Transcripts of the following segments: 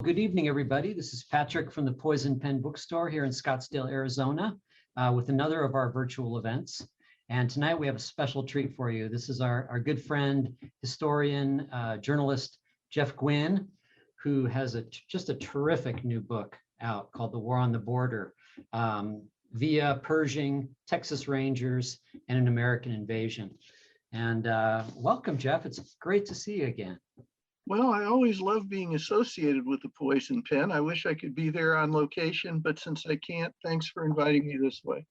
Good evening, everybody. This is Patrick from the Poison Pen Bookstore here in Scottsdale, Arizona, with another of our virtual events. And tonight we have a special treat for you. This is our good friend, historian, journalist, Jeff Guinn, who has just a terrific new book out called The War on the Border, via Pershing, Texas Rangers, and an American Invasion. And welcome, Jeff. It's great to see you again. Well, I always love being associated with the Poison Pen. I wish I could be there on location, but since I can't, thanks for inviting me this way.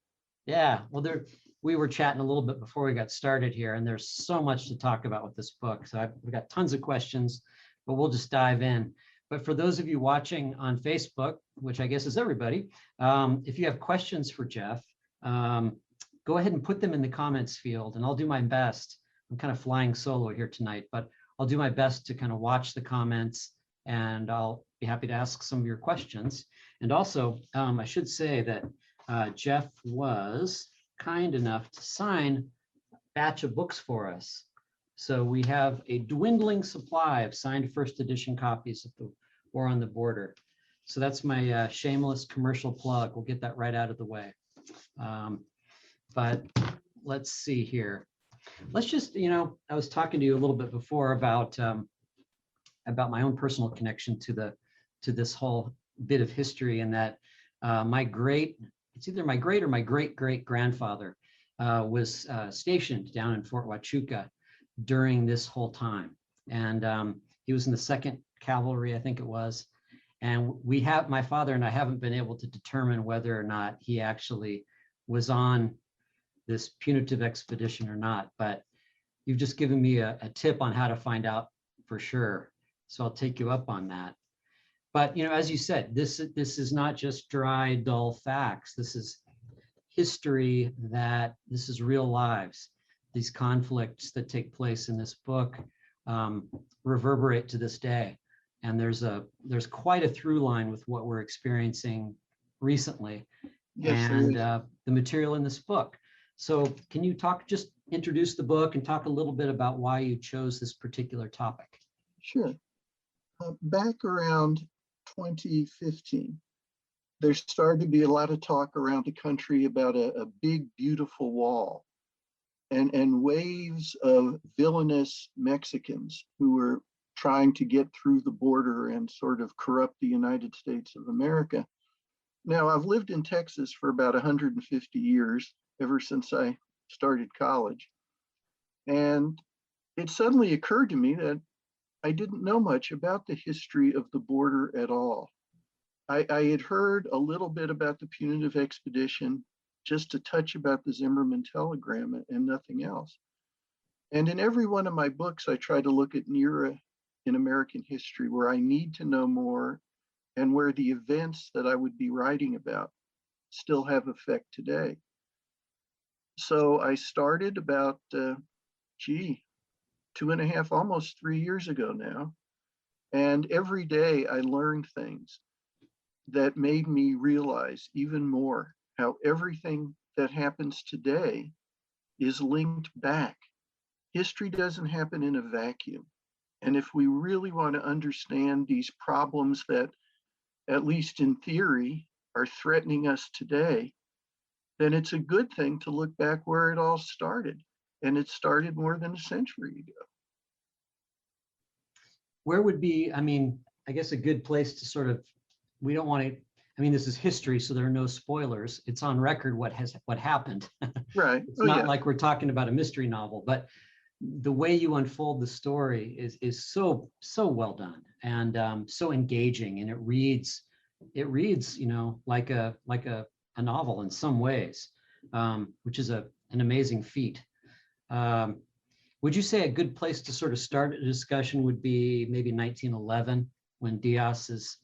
Yeah, well, we were chatting a little bit before we got started here, and there's so much to talk about with this book. So we've got tons of questions, but we'll just dive in. But for those of you watching on Facebook, which I guess is everybody, if you have questions for Jeff, go ahead and put them in the comments field, and I'll do my best. I'm kind of flying solo here tonight, but I'll do my best to kind of watch the comments, and I'll be happy to ask some of your questions. And also, I should say that Jeff was kind enough to sign a batch of books for us. So we have a dwindling supply of signed first edition copies of The War on the Border. So that's my shameless commercial plug. We'll get that right out of the way. But let's see here. Let's just, I was talking to you a little bit before about my own personal connection to this whole bit of history, and that it's either my great or my great grandfather was stationed down in Fort Huachuca during this whole time, and he was in the 2nd Cavalry, I think it was. And my father and I haven't been able to determine whether or not he actually was on this punitive expedition or not, but you've just given me a tip on how to find out for sure. So I'll take you up on that. But, as you said, this is not just dry, dull facts. This is history, this is real lives. These conflicts that take place in this book reverberate to this day. And there's quite a through line with what we're experiencing recently. Yes, and the material in this book. So can you just introduce the book and talk a little bit about why you chose this particular topic? Sure. Back around 2015, there started to be a lot of talk around the country about a big, beautiful wall and waves of villainous Mexicans who were trying to get through the border and sort of corrupt the United States of America. Now, I've lived in Texas for about 150 years, ever since I started college. And it suddenly occurred to me that I didn't know much about the history of the border at all. I had heard a little bit about the punitive expedition, just a touch about the Zimmerman telegram and nothing else. And in every one of my books, I try to look at an era in American history where I need to know more and where the events that I would be writing about still have effect today. So I started about, 2.5, almost 3 years ago now. And every day I learned things that made me realize even more how everything that happens today is linked back. History doesn't happen in a vacuum. And if we really want to understand these problems that, at least in theory, are threatening us today, then it's a good thing to look back where it all started. And it started more than a century ago. Where would be, I guess a good place to sort of, we don't want to, this is history, so there are no spoilers. It's on record what happened. Right. It's not like we're talking about a mystery novel, but the way you unfold the story is so well done and so engaging, and it reads, like a novel in some ways, which is an amazing feat. Would you say a good place to sort of start a discussion would be maybe 1911, when Diaz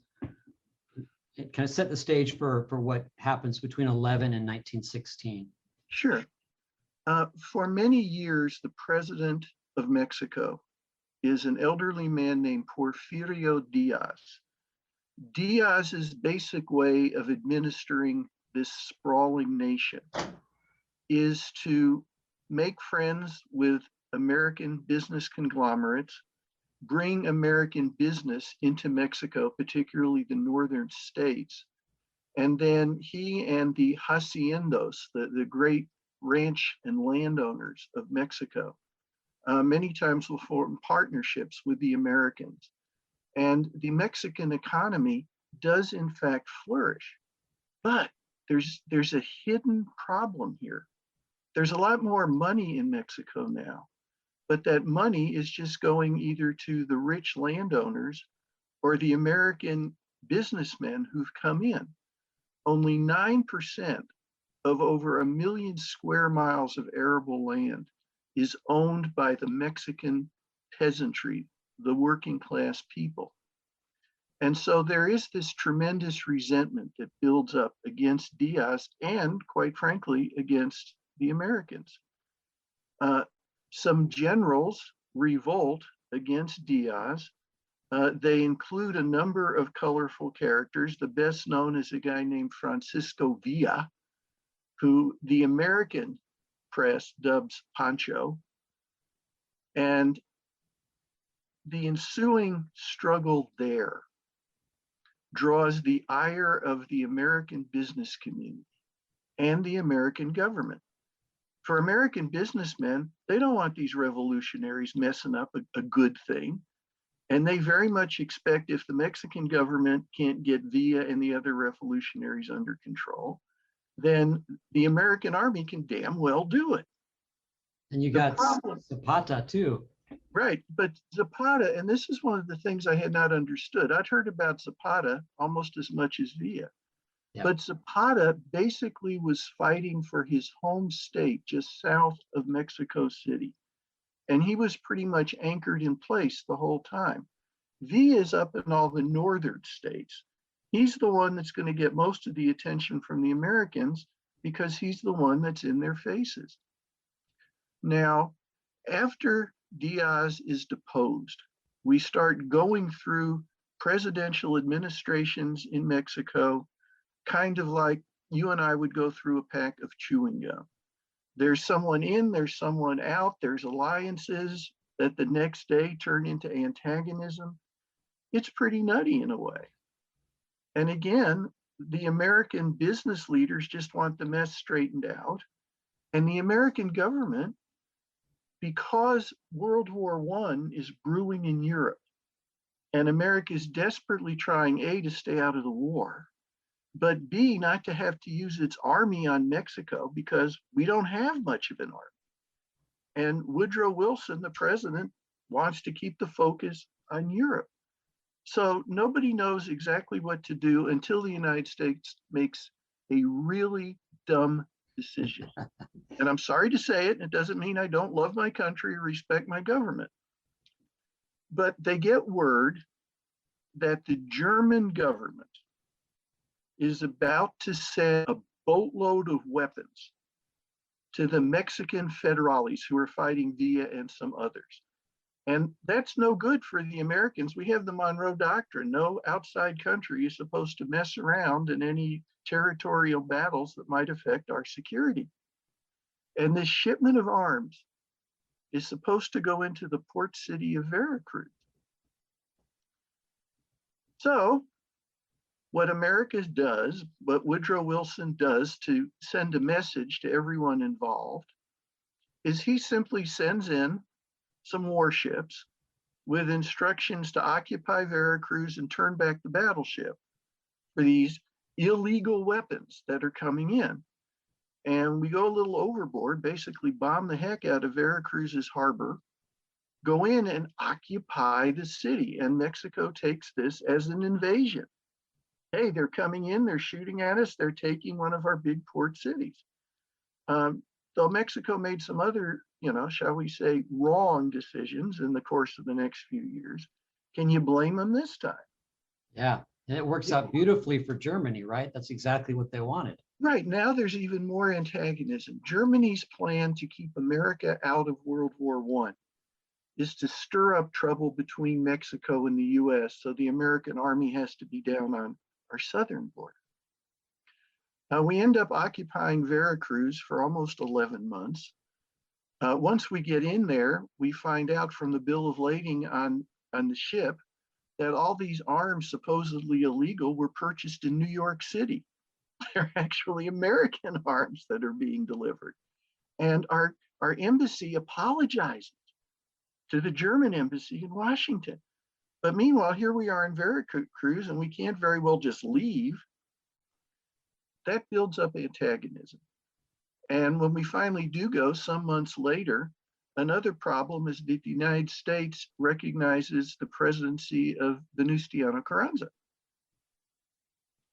it kind of set the stage for what happens between 11 and 1916? Sure. For many years, the president of Mexico is an elderly man named Porfirio Diaz. Diaz's basic way of administering this sprawling nation is to make friends with American business conglomerates bring American business into Mexico, particularly the northern states. And then he and the haciendos, the great ranch and landowners of Mexico, many times will form partnerships with the Americans. And the Mexican economy does in fact flourish. But there's a hidden problem here. There's a lot more money in Mexico now, but that money is just going either to the rich landowners or the American businessmen who've come in. Only 9% of over 1 million square miles of arable land is owned by the Mexican peasantry, the working class people. And so there is this tremendous resentment that builds up against Diaz and, quite frankly, against the Americans. Some generals revolt against Diaz. They include a number of colorful characters. The best known is a guy named Francisco Villa, who the American press dubs Pancho. And the ensuing struggle there draws the ire of the American business community and the American government. For American businessmen, they don't want these revolutionaries messing up a good thing. And they very much expect if the Mexican government can't get Villa and the other revolutionaries under control, then the American army can damn well do it. And you got Zapata too. Right, but Zapata, and this is one of the things I had not understood. I'd heard about Zapata almost as much as Villa. Yep. But Zapata basically was fighting for his home state just south of Mexico City. And he was pretty much anchored in place the whole time. Villa is up in all the northern states. He's the one that's going to get most of the attention from the Americans because he's the one that's in their faces. Now, after Diaz is deposed, we start going through presidential administrations in Mexico, kind of like you and I would go through a pack of chewing gum. There's someone in, there's someone out, there's alliances that the next day turn into antagonism. It's pretty nutty in a way. And again, the American business leaders just want the mess straightened out. And the American government, because World War I is brewing in Europe, and America is desperately trying, A, to stay out of the war, but B, not to have to use its army on Mexico because we don't have much of an army. And Woodrow Wilson, the president, wants to keep the focus on Europe. So nobody knows exactly what to do until the United States makes a really dumb decision. And I'm sorry to say it, it doesn't mean I don't love my country or respect my government. But they get word that the German government is about to send a boatload of weapons to the Mexican federales who are fighting Villa and some others. And that's no good for the Americans. We have the Monroe Doctrine. No outside country is supposed to mess around in any territorial battles that might affect our security. And this shipment of arms is supposed to go into the port city of Veracruz. So what America does, what Woodrow Wilson does to send a message to everyone involved, is he simply sends in some warships with instructions to occupy Veracruz and turn back the battleship for these illegal weapons that are coming in. And we go a little overboard, basically bomb the heck out of Veracruz's harbor, go in and occupy the city. And Mexico takes this as an invasion. Hey, they're coming in, they're shooting at us, they're taking one of our big port cities. Though Mexico made some other, shall we say, wrong decisions in the course of the next few years, can you blame them this time? Yeah, and it works out beautifully for Germany, right? That's exactly what they wanted. Right, now there's even more antagonism. Germany's plan to keep America out of World War I is to stir up trouble between Mexico and the US, so the American army has to be down on our southern border. We end up occupying Veracruz for almost 11 months. Once we get in there, we find out from the bill of lading on on the ship that all these arms supposedly illegal were purchased in New York City. They're actually American arms that are being delivered. And our embassy apologizes to the German embassy in Washington. But meanwhile, here we are in Veracruz, and we can't very well just leave. That builds up antagonism. And when we finally do go, some months later, another problem is that the United States recognizes the presidency of Venustiano Carranza.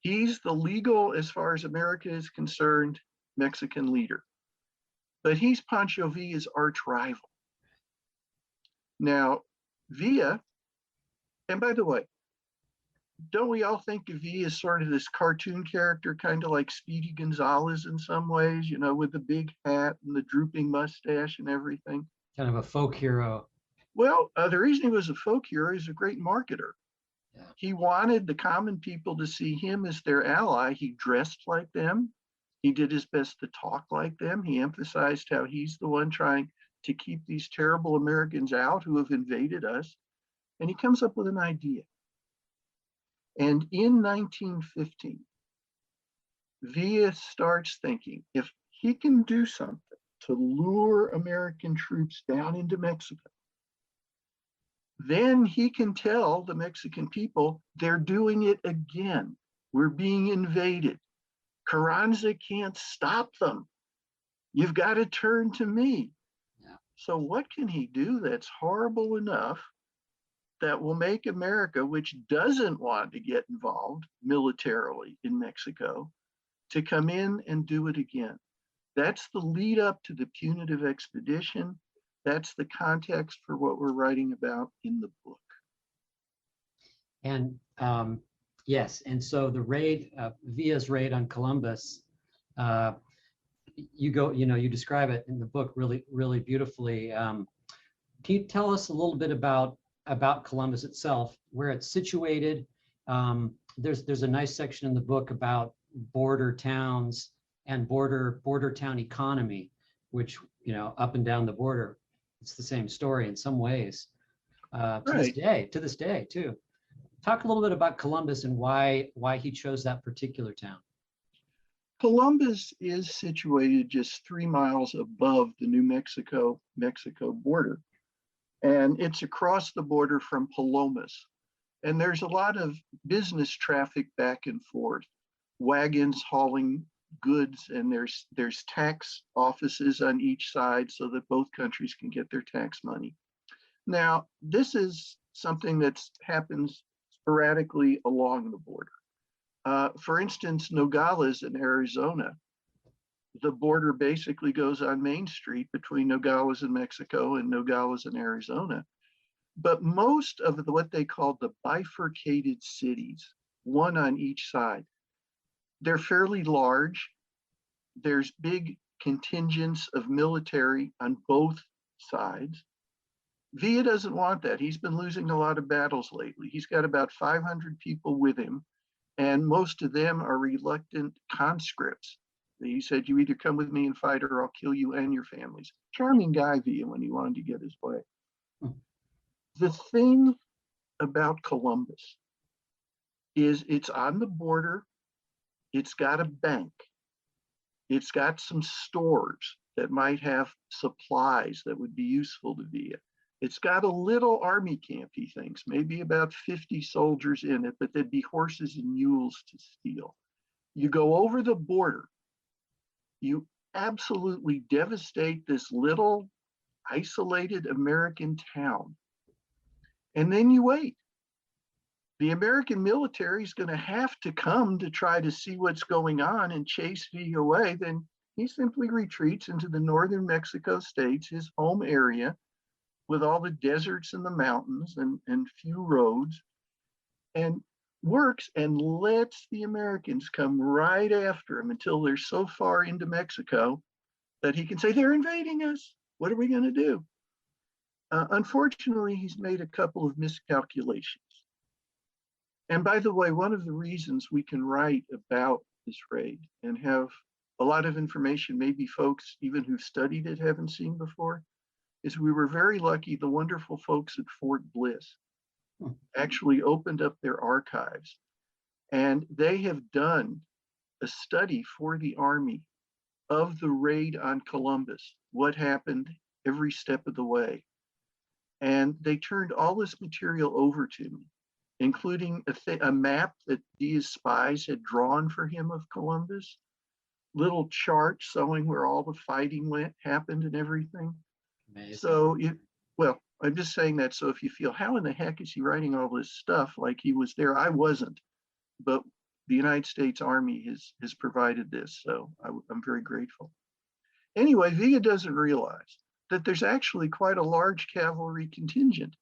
He's the legal, as far as America is concerned, Mexican leader. But he's Pancho Villa's arch rival. Now, Villa, and by the way, don't we all think of Villa as sort of this cartoon character, kind of like Speedy Gonzalez in some ways, you know, with the big hat and the drooping mustache and everything? Kind of a folk hero. Well, the reason he was a folk hero is a great marketer. Yeah. He wanted the common people to see him as their ally. He dressed like them. He did his best to talk like them. He emphasized how he's the one trying to keep these terrible Americans out who have invaded us. And he comes up with an idea. And in 1915, Villa starts thinking, if he can do something to lure American troops down into Mexico, then he can tell the Mexican people they're doing it again. We're being invaded. Carranza can't stop them. You've got to turn to me. Yeah. So what can he do that's horrible enough that will make America, which doesn't want to get involved militarily in Mexico, to come in and do it again? That's the lead up to the punitive expedition. That's the context for what we're writing about in the book. And yes, and so the raid, Villa's raid on Columbus, you describe it in the book really, really beautifully. Can you tell us a little bit about Columbus itself, where it's situated? There's a nice section in the book about border towns and border town economy, which, up and down the border, it's the same story in some ways. To this day too. Talk a little bit about Columbus and why he chose that particular town. Columbus is situated just 3 miles above the New Mexico border. And it's across the border from Palomas. And there's a lot of business traffic back and forth, wagons hauling goods, and there's tax offices on each side so that both countries can get their tax money. Now, this is something that happens sporadically along the border. For instance, Nogales in Arizona, the border basically goes on Main Street between Nogales in Mexico and Nogales in Arizona. But most of what they call the bifurcated cities, one on each side, they're fairly large. There's big contingents of military on both sides. Villa doesn't want that. He's been losing a lot of battles lately. He's got about 500 people with him, and most of them are reluctant conscripts. He said, you either come with me and fight or I'll kill you and your families. Charming guy, Villa, when he wanted to get his way. The thing about Columbus is it's on the border. It's got a bank. It's got some stores that might have supplies that would be useful to Villa. It's got a little army camp, he thinks, maybe about 50 soldiers in it, but there'd be horses and mules to steal. You go over the border, you absolutely devastate this little isolated American town. And then you wait. The American military is going to have to come to try to see what's going on and chase Villa away. Then he simply retreats into the northern Mexico states, his home area, with all the deserts and the mountains and few roads, and works and lets the Americans come right after him until they're so far into Mexico that he can say, they're invading us. What are we going to do? Unfortunately, he's made a couple of miscalculations. And by the way, one of the reasons we can write about this raid and have a lot of information maybe folks even who've studied it haven't seen before is we were very lucky. The wonderful folks at Fort Bliss Hmm. actually opened up their archives, and they have done a study for the Army of the raid on Columbus, what happened every step of the way. And they turned all this material over to me, including a map that Villa's spies had drawn for him of Columbus, little charts showing where all the fighting happened and everything. Amazing. So, well, I'm just saying that so if you feel, how in the heck is he writing all this stuff like he was there? I wasn't, but the United States Army has provided this, so I'm very grateful. Anyway, Villa doesn't realize that there's actually quite a large cavalry contingent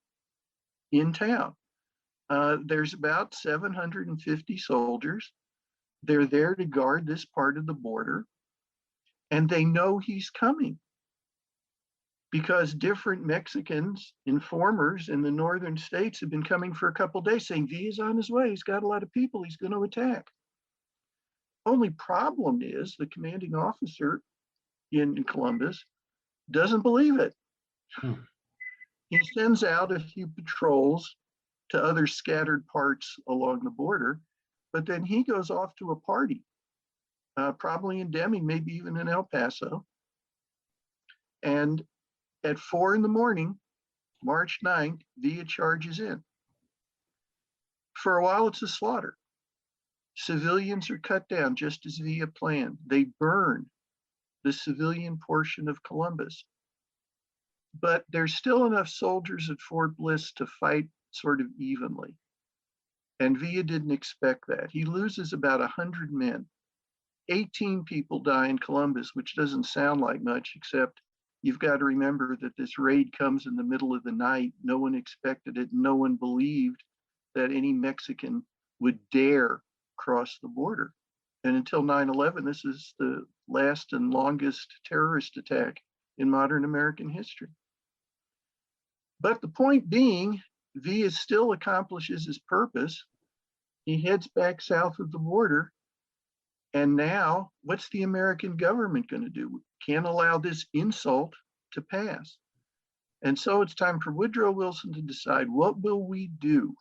in town. There's about 750 soldiers. They're there to guard this part of the border, and they know he's coming because different Mexicans, informers in the northern states have been coming for a couple of days saying Villa's on his way. He's got a lot of people. He's going to attack. Only problem is the commanding officer in Columbus doesn't believe it. Hmm. He sends out a few patrols to other scattered parts along the border, but then he goes off to a party, probably in Deming, maybe even in El Paso. And at 4 a.m, March 9th, Villa charges in. For a while, it's a slaughter. Civilians are cut down just as Villa planned. They burn the civilian portion of Columbus. But there's still enough soldiers at Fort Bliss to fight sort of evenly. And Villa didn't expect that. He loses about 100 men. 18 people die in Columbus, which doesn't sound like much, except you've got to remember that this raid comes in the middle of the night. No one expected it. No one believed that any Mexican would dare cross the border. And until 9/11, this is the last and longest terrorist attack in modern American history. But the point being, Villa still accomplishes his purpose. He heads back south of the border. And now, what's the American government going to do? We can't allow this insult to pass. And so it's time for Woodrow Wilson to decide, what will we do?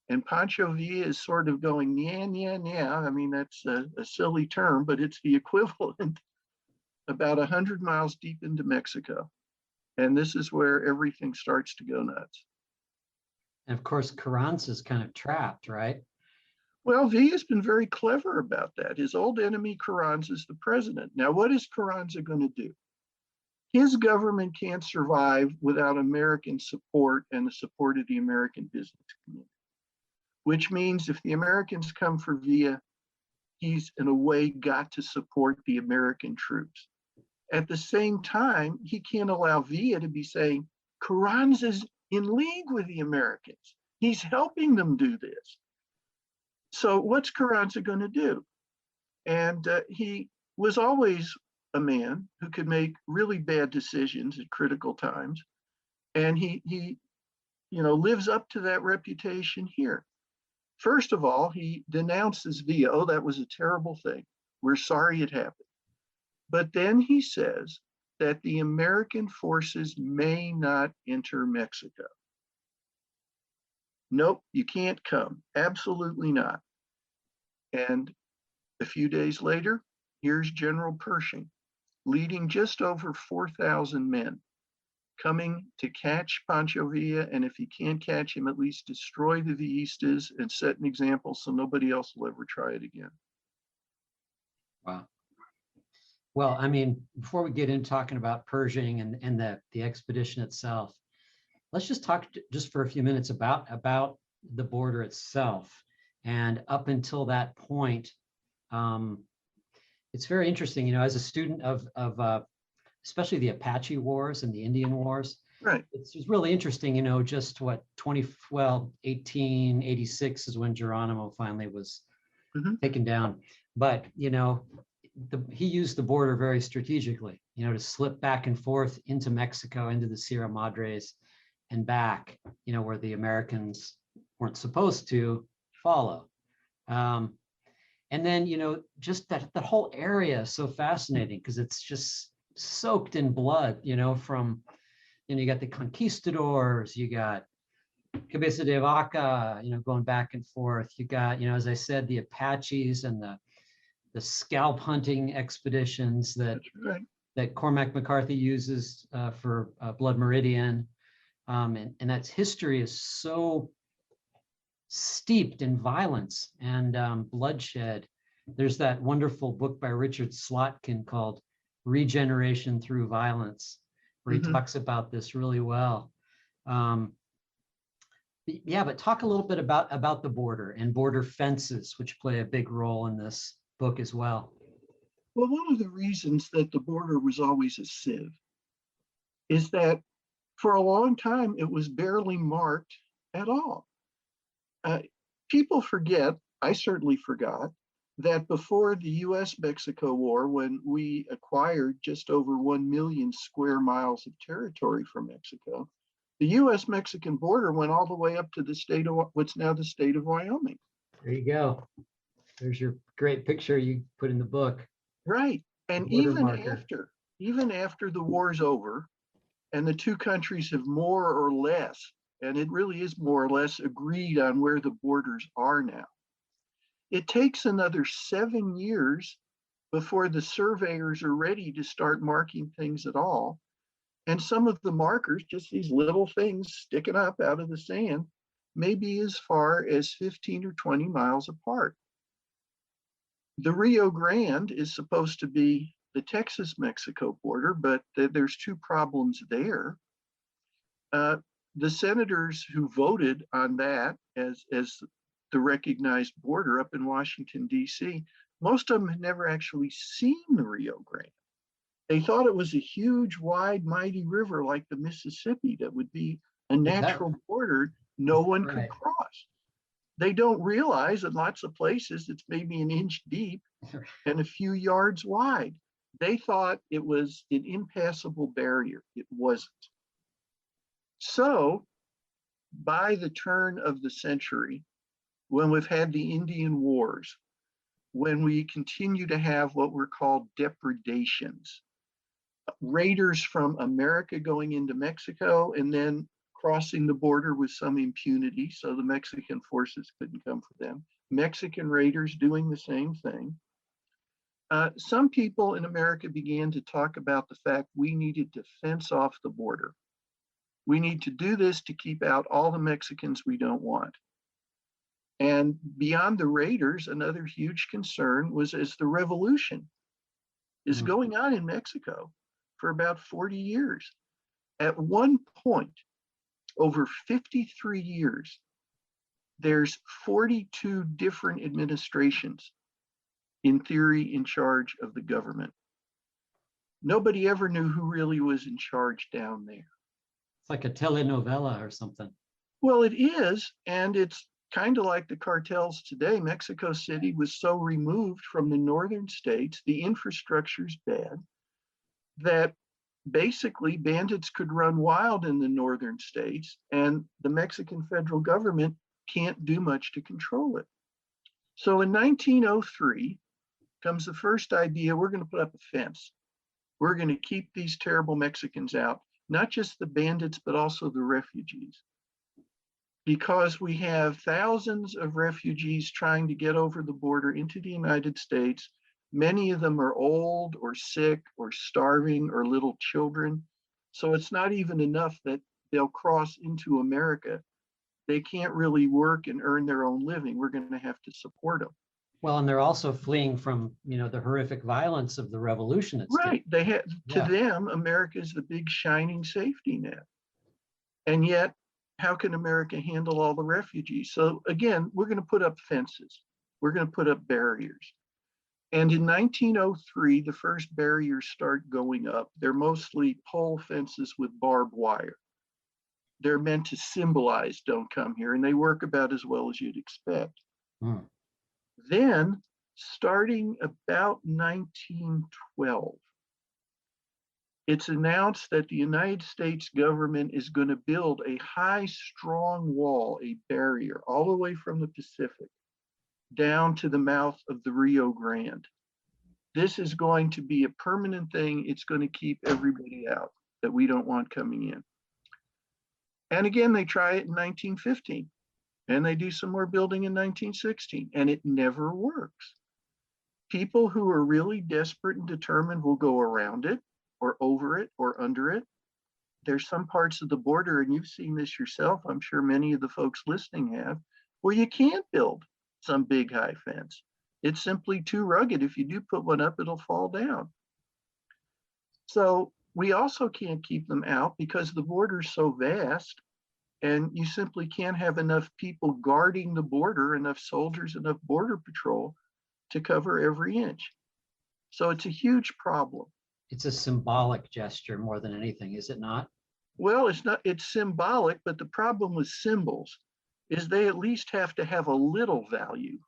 And Pancho Villa is sort of going, yeah. I mean, that's a silly term, but it's the equivalent about 100 miles deep into Mexico. And this is where everything starts to go nuts. And of course, Carranza's kind of trapped, right? Well, Villa's been very clever about that. His old enemy, Carranza, is the president. Now, what is Carranza going to do? His government can't survive without American support and the support of the American business community, which means if the Americans come for Villa, he's in a way got to support the American troops. At the same time, he can't allow Villa to be saying, Carranza's in league with the Americans. He's helping them do this. So what's Carranza going to do? And he was always a man who could make really bad decisions at critical times. And he lives up to that reputation here. First of all, he denounces Villa. Oh, that was a terrible thing. We're sorry it happened. But then he says that the American forces may not enter Mexico. Nope, you can't come. Absolutely not. And a few days later, here's General Pershing leading just over 4,000 men coming to catch Pancho Villa. And if he can't catch him, at least destroy the Villistas and set an example so nobody else will ever try it again. Wow. Well, I mean, before we get into talking about Pershing and the expedition itself, let's just talk just for a few minutes about the border itself. And up until that point, it's very interesting, as a student of especially the Apache Wars and the Indian Wars. Right. It's really interesting, just what 1886 is when Geronimo finally was taken down. But, he used the border very strategically, to slip back and forth into Mexico, into the Sierra Madres and back, where the Americans weren't supposed to follow. And then, just that whole area is so fascinating because it's just soaked in blood, from, you got the conquistadors, you got Cabeza de Vaca, going back and forth. You got, as I said, the Apaches and the scalp hunting expeditions that That's right. that Cormac McCarthy uses for Blood Meridian. And that history is so steeped in violence and bloodshed. There's that wonderful book by Richard Slotkin called Regeneration Through Violence, where he talks about this really well. Yeah, but talk a little bit about the border and border fences, which play a big role in this book as well. Well, one of the reasons that the border was always a sieve is that for a long time it was barely marked at all. People forget, I certainly forgot, that before the US-Mexico War, when we acquired just over 1 million square miles of territory from Mexico, the US-Mexican border went all the way up to the state of what's now the state of Wyoming. There you go. There's your great picture you put in the book. Right. And even after the war's over and the two countries have more or less, and it really is more or less, agreed on where the borders are now, it takes another 7 years before the surveyors are ready to start marking things at all. And some of the markers, just these little things sticking up out of the sand, may be as far as 15 or 20 miles apart. The Rio Grande is supposed to be the Texas-Mexico border, but there's two problems there. The senators who voted on that as the recognized border up in Washington, D.C., most of them had never actually seen the Rio Grande. They thought it was a huge, wide, mighty river like the Mississippi that would be a natural border no one could cross. They don't realize in lots of places it's maybe an inch deep and a few yards wide. They thought it was an impassable barrier. It wasn't. So by the turn of the century, when we've had the Indian Wars, when we continue to have what were called depredations, raiders from America going into Mexico and then crossing the border with some impunity, so the Mexican forces couldn't come for them. Mexican raiders doing the same thing. Some people in America began to talk about the fact we needed to fence off the border. We need to do this to keep out all the Mexicans we don't want. And beyond the raiders, another huge concern was as the revolution is going on in Mexico for about 40 years. At one point, over 53 years, there's 42 different administrations, in theory, in charge of the government. Nobody ever knew who really was in charge down there. It's like a telenovela or something. Well, it is, and it's kind of like the cartels today. Mexico City was so removed from the northern states, the infrastructure's bad, that basically bandits could run wild in the northern states and the Mexican federal government can't do much to control it. So in 1903 comes the first idea, we're going to put up a fence. We're going to keep these terrible Mexicans out, not just the bandits, but also the refugees. Because we have thousands of refugees trying to get over the border into the United States. Many of them are old or sick or starving or little children. So it's not even enough that they'll cross into America. They can't really work and earn their own living. We're going to have to support them. Well, and they're also fleeing from, the horrific violence of the revolution. Right. They have, to them, America is the big shining safety net. And yet, how can America handle all the refugees? So again, we're going to put up fences. We're going to put up barriers. And in 1903, the first barriers start going up. They're mostly pole fences with barbed wire. They're meant to symbolize don't come here, and they work about as well as you'd expect. Then, starting about 1912, it's announced that the United States government is going to build a high, strong wall, a barrier, all the way from the Pacific down to the mouth of the Rio Grande. This is going to be a permanent thing. It's going to keep everybody out that we don't want coming in. And again, they try it in 1915, and they do some more building in 1916, and it never works. People who are really desperate and determined will go around it or over it or under it. There's some parts of the border, and you've seen this yourself, I'm sure many of the folks listening have, where you can't build some big high fence. It's simply too rugged. If you do put one up, it'll fall down. So we also can't keep them out because the border's so vast, and you simply can't have enough people guarding the border, enough soldiers, enough border patrol to cover every inch. So it's a huge problem. It's a symbolic gesture more than anything, is it not? Well, it's not, it's symbolic, but the problem with symbols is they at least have to have a little value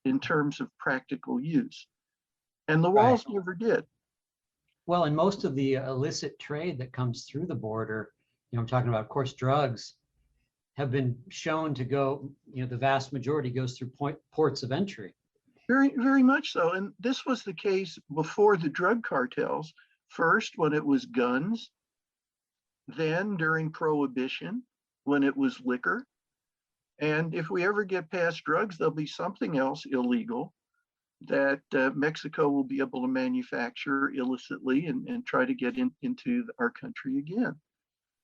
in terms of practical use. And the walls never did. Well, and most of the illicit trade that comes through the border, I'm talking about, of course, drugs, have been shown to go, the vast majority goes through ports of entry. Very, very much so. And this was the case before the drug cartels. First, when it was guns, then during Prohibition, when it was liquor. And if we ever get past drugs, there'll be something else illegal that Mexico will be able to manufacture illicitly and try to get into our country again.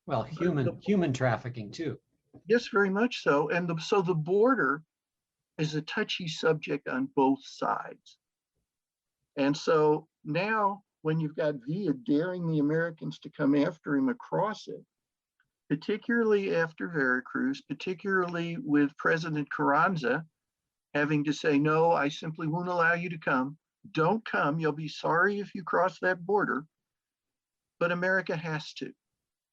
Well, human trafficking too. Yes, very much so. And so the border is a touchy subject on both sides. And so now when you've got Villa daring the Americans to come after him across it, particularly after Veracruz, particularly with President Carranza having to say, no, I simply won't allow you to come. Don't come. You'll be sorry if you cross that border. But America has to.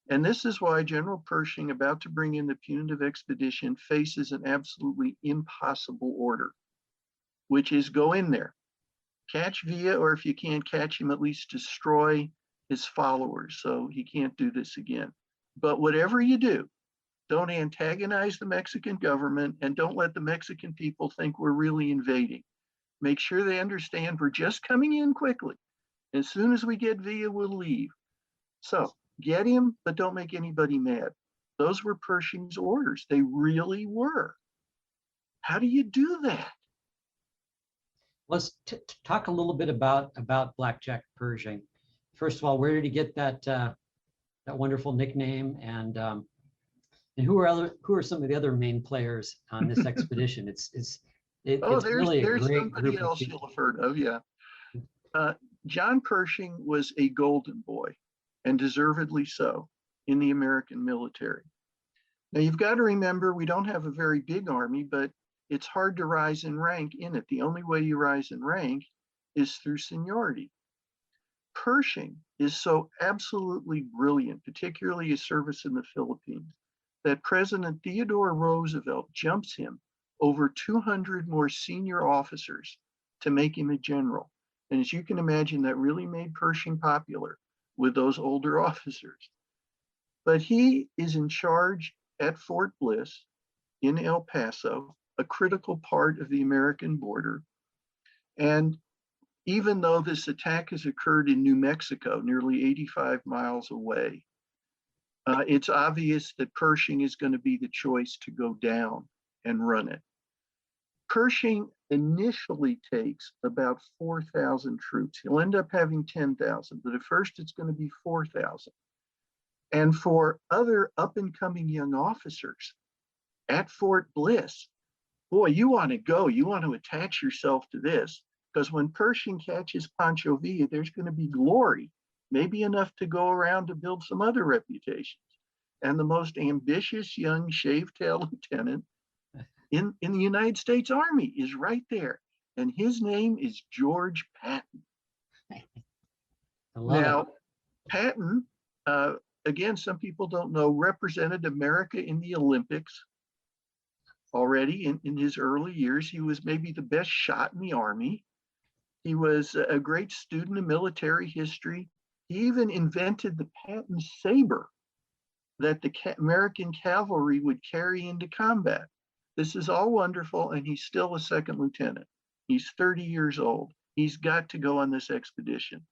And this is why General Pershing, about to bring in the punitive expedition, faces an absolutely impossible order, which is go in there, catch Villa, or if you can't catch him, at least destroy his followers so he can't do this again. But whatever you do, don't antagonize the Mexican government and don't let the Mexican people think we're really invading. Make sure they understand we're just coming in quickly. As soon as we get Villa, we'll leave. So get him, but don't make anybody mad. Those were Pershing's orders. They really were. How do you do that? Let's talk a little bit about Blackjack Pershing. First of all, where did he get that wonderful nickname, and who are some of the other main players on this expedition? It's really a great somebody else you'll have heard of, yeah. John Pershing was a golden boy, and deservedly so, in the American military. Now you've got to remember, we don't have a very big army, but it's hard to rise in rank in it. The only way you rise in rank is through seniority. Pershing is so absolutely brilliant, particularly his service in the Philippines, that President Theodore Roosevelt jumps him over 200 more senior officers to make him a general. And as you can imagine, that really made Pershing popular with those older officers. But he is in charge at Fort Bliss in El Paso, a critical part of the American border. And even though this attack has occurred in New Mexico, nearly 85 miles away, it's obvious that Pershing is going to be the choice to go down and run it. Pershing initially takes about 4,000 troops. He'll end up having 10,000, but at first it's going to be 4,000. And for other up and coming young officers at Fort Bliss, boy, you want to go, you want to attach yourself to this, because when Pershing catches Pancho Villa, there's going to be glory, maybe enough to go around to build some other reputations. And the most ambitious young shave-tailed lieutenant in the United States Army is right there. And his name is George Patton. Now, Patton, again, some people don't know, represented America in the Olympics already in his early years. He was maybe the best shot in the Army. He was a great student of military history. He even invented the Patton saber that the American cavalry would carry into combat. This is all wonderful, and he's still a second lieutenant. He's 30 years old. He's got to go on this expedition,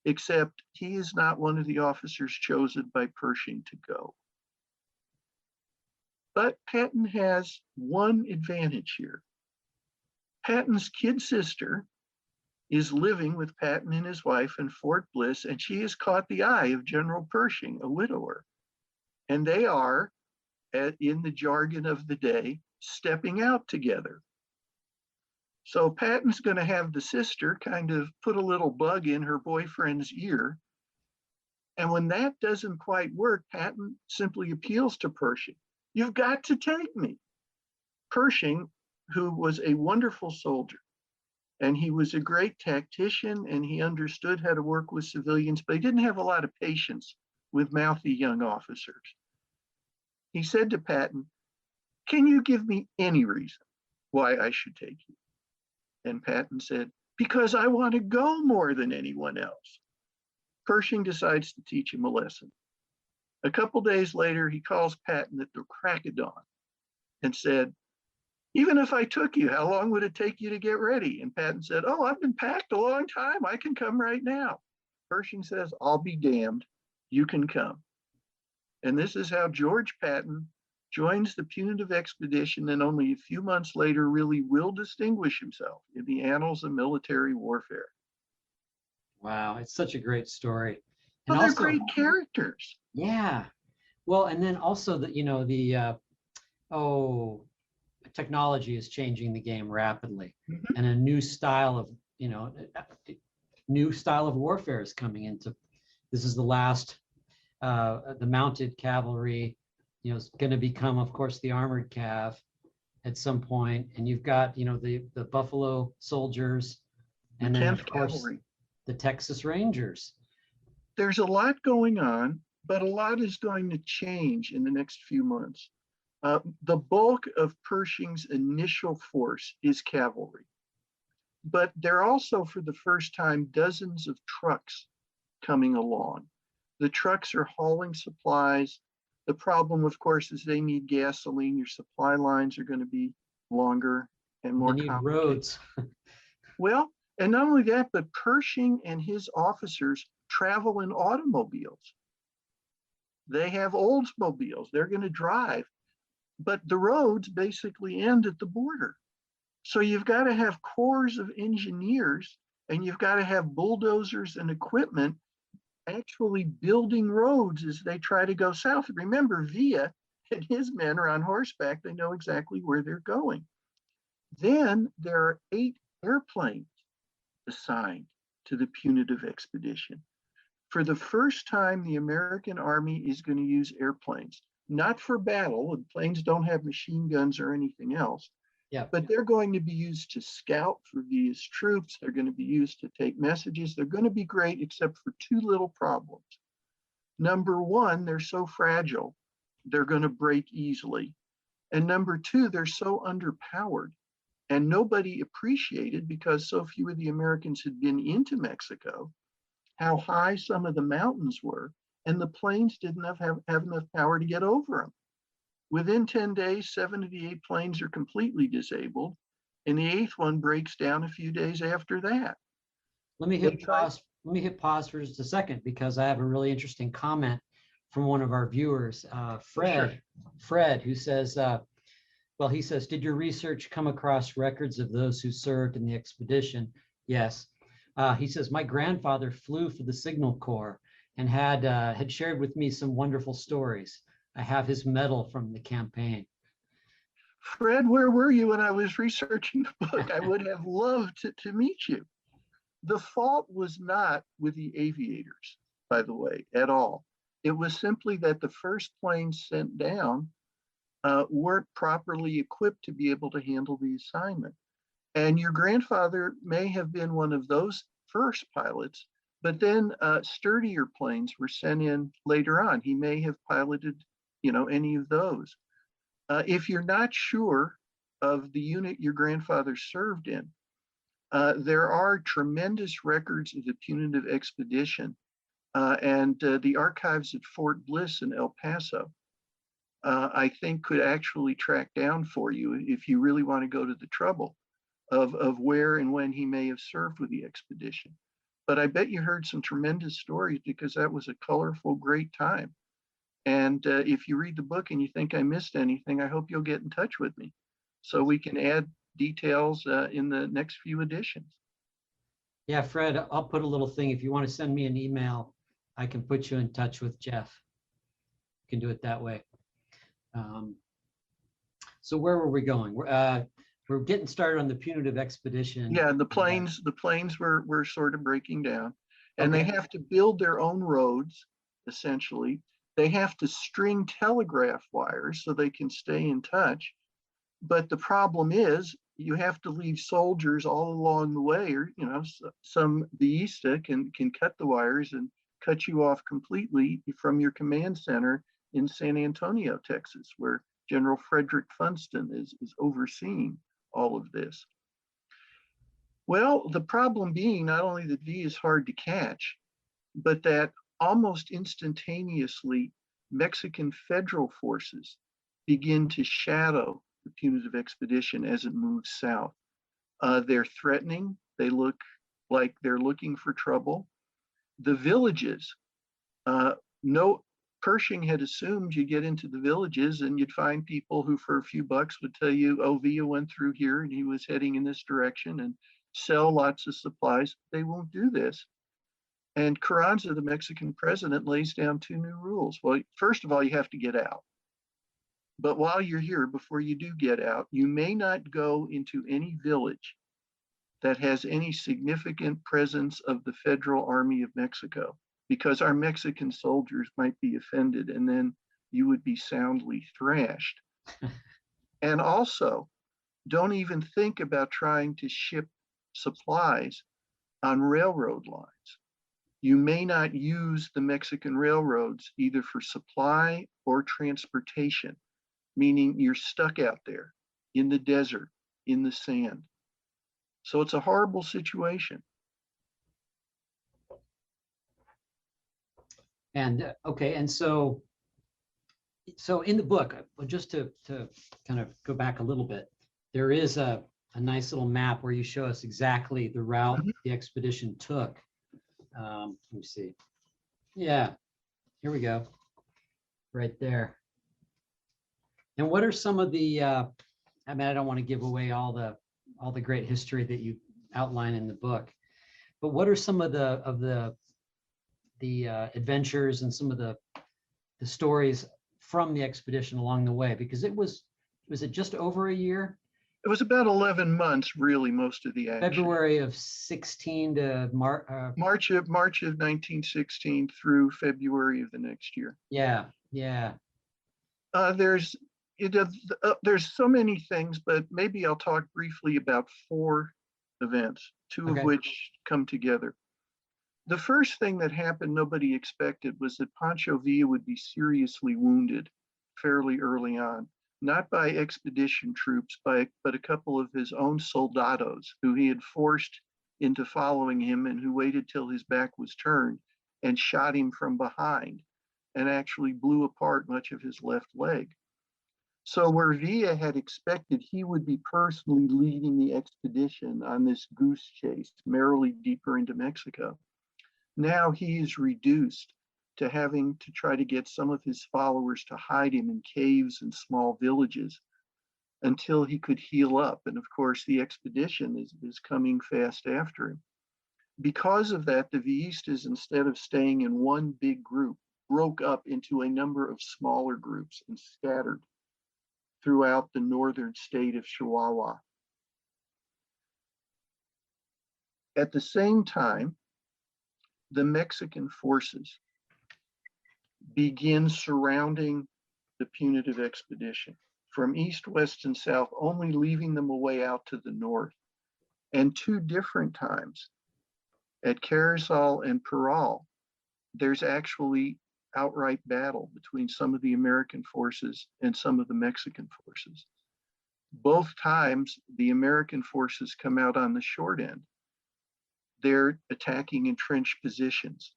except he is not one of the officers chosen by Pershing to go. But Patton has one advantage here. Patton's kid sister is living with Patton and his wife in Fort Bliss, and she has caught the eye of General Pershing, a widower. And they are, in the jargon of the day, stepping out together. So Patton's going to have the sister kind of put a little bug in her boyfriend's ear. And when that doesn't quite work, Patton simply appeals to Pershing. You've got to take me. Pershing, who was a wonderful soldier, and he was a great tactician, and he understood how to work with civilians, but he didn't have a lot of patience with mouthy young officers. He said to Patton, "Can you give me any reason why I should take you?" And Patton said, "Because I want to go more than anyone else." Pershing decides to teach him a lesson. A couple days later, he calls Patton at the crack of dawn and said, "Even if I took you, how long would it take you to get ready?" And Patton said, "Oh, I've been packed a long time. I can come right now." Pershing says, "I'll be damned. You can come." And this is how George Patton joins the punitive expedition, and only a few months later really will distinguish himself in the annals of military warfare. Wow, it's such a great story. And Well, they're also, great characters. yeah. Well, and then also the, oh, technology is changing the game rapidly, Mhm. and a new style of, new style of warfare is coming into. This is the last, the mounted cavalry, is going to become, of course, the armored cav at some point, and you've got, the Buffalo Soldiers, and then 10th of course Cavalry. the Texas Rangers. There's a lot going on, but a lot is going to change in the next few months. The bulk of Pershing's initial force is cavalry, but there are also, for the first time, dozens of trucks coming along. The trucks are hauling supplies. The problem, of course, is they need gasoline. Your supply lines are going to be longer and more They need complicated. roads. Well, and not only that, but Pershing and his officers travel in automobiles. They have Oldsmobiles. They're going to drive, but the roads basically end at the border. So you've got to have corps of engineers, and you've got to have bulldozers and equipment actually building roads as they try to go south. Remember, Villa and his men are on horseback. They know exactly where they're going. Then there are 8 airplanes assigned to the punitive expedition. For the first time, the American Army is going to use airplanes, not for battle, and planes don't have machine guns or anything else, Yeah. but they're going to be used to scout for Villa's troops. They're going to be used to take messages. They're going to be great, except for 2 little problems. Number one, they're so fragile, they're going to break easily. And number 2, they're so underpowered. And nobody appreciated, because so few of the Americans had been into Mexico, how high some of the mountains were, and the planes didn't have enough power to get over them. Within 10 days, 7 of the 8 planes are completely disabled, and the 8th one breaks down a few days after that. Let me hit pause. Let me hit pause for just a second, because I have a really interesting comment from one of our viewers, Fred. Sure. Fred, who says, well, he says, "Did your research come across records of those who served in the expedition?" Yes. He says, "My grandfather flew for the Signal Corps and had shared with me some wonderful stories. I have his medal from the campaign." Fred, where were you when I was researching the book? I would have loved to meet you. The fault was not with the aviators, by the way, at all. It was simply that the first planes sent down weren't properly equipped to be able to handle the assignment. And your grandfather may have been one of those first pilots, but then sturdier planes were sent in later on. He may have piloted, any of those. If you're not sure of the unit your grandfather served in, there are tremendous records of the punitive expedition, and the archives at Fort Bliss in El Paso, I think, could actually track down for you, if you really want to go to the trouble of where and when he may have served with the expedition. But I bet you heard some tremendous stories, because that was a colorful, great time. And if you read the book and you think I missed anything, I hope you'll get in touch with me so we can add details in the next few editions. Yeah, Fred, I'll put a little thing. If you want to send me an email, I can put you in touch with Jeff. You can do it that way. So where were we going? We're getting started on the punitive expedition. Yeah, the planes were sort of breaking down, and Okay. they have to build their own roads, essentially. They have to string telegraph wires so they can stay in touch. But the problem is you have to leave soldiers all along the way, or some ballista can cut the wires and cut you off completely from your command center in San Antonio, Texas, where General Frederick Funston is overseeing all of this. Well, the problem being not only that V is hard to catch, but that almost instantaneously Mexican federal forces begin to shadow the punitive expedition as it moves south. They're threatening. They look like they're looking for trouble. The villages, no, Pershing had assumed you'd get into the villages and you'd find people who for a few bucks would tell you, oh, Villa went through here and he was heading in this direction, and sell lots of supplies. They won't do this. And Carranza, the Mexican president, lays down two new rules. Well, first of all, you have to get out. But while you're here, before you do get out, you may not go into any village that has any significant presence of the Federal Army of Mexico, because our Mexican soldiers might be offended and then you would be soundly thrashed. And also, don't even think about trying to ship supplies on railroad lines. You may not use the Mexican railroads either for supply or transportation, meaning you're stuck out there in the desert, in the sand. So it's a horrible situation. And okay, and so in the book, just to kind of go back a little bit, there is a nice little map where you show us exactly the route the expedition took. Let me see. Yeah, here we go. Right there. And what are some of the, I mean, I don't want to give away all the great history that you outline in the book, but what are some of the adventures and some of the stories from the expedition along the way? Because was it just over a year? It was about 11 months, really, most of the action. February of 16 to March of 1916 through February of the next year. Yeah. There's so many things, but maybe I'll talk briefly about 4 events, 2 of which come together. The first thing that happened nobody expected was that Pancho Villa would be seriously wounded fairly early on, not by expedition troops, but a couple of his own soldados who he had forced into following him and who waited till his back was turned and shot him from behind and actually blew apart much of his left leg. So where Villa had expected he would be personally leading the expedition on this goose chase merrily deeper into Mexico, now he is reduced to having to try to get some of his followers to hide him in caves and small villages until he could heal up. And of course, the expedition is coming fast after him. Because of that, the Villistas, instead of staying in one big group, broke up into a number of smaller groups and scattered throughout the northern state of Chihuahua. At the same time, the Mexican forces begin surrounding the punitive expedition from east, west, and south, only leaving them a way out to the north. And 2 different times, at Carazal and Parral, there's actually outright battle between some of the American forces and some of the Mexican forces. Both times, the American forces come out on the short end. They're attacking entrenched positions.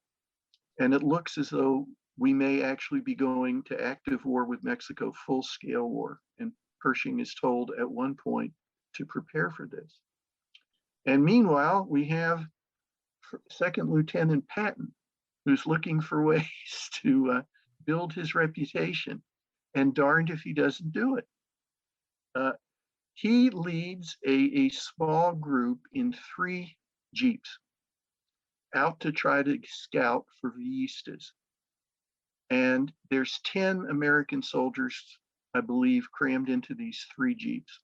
And it looks as though we may actually be going to active war with Mexico, full-scale war. And Pershing is told at one point to prepare for this. And meanwhile, we have Second Lieutenant Patton, who's looking for ways to build his reputation, and darned if he doesn't do it. He leads a small group in 3 jeeps out to try to scout for villistas. And there's 10 American soldiers, I believe, crammed into these 3 jeeps.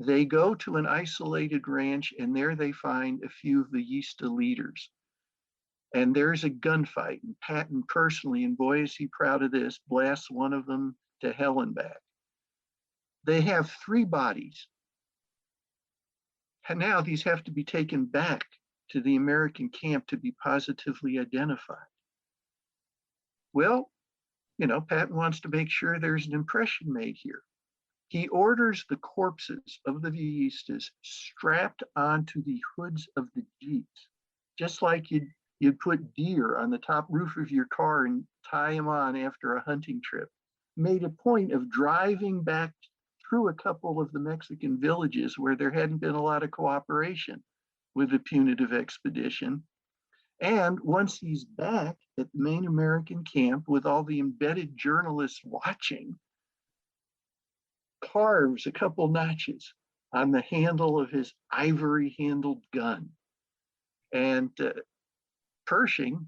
They go to an isolated ranch, and there they find a few villista leaders. And there's a gunfight, and Patton personally, and boy is he proud of this, blasts one of them to hell and back. They have 3 bodies. And now these have to be taken back to the American camp to be positively identified. Well, Patton wants to make sure there's an impression made here. He orders the corpses of the villistas strapped onto the hoods of the jeeps, just like you'd put deer on the top roof of your car and tie them on after a hunting trip. Made a point of driving back through a couple of the Mexican villages where there hadn't been a lot of cooperation with the punitive expedition. And once he's back at the main American camp with all the embedded journalists watching, carves a couple notches on the handle of his ivory-handled gun. And Pershing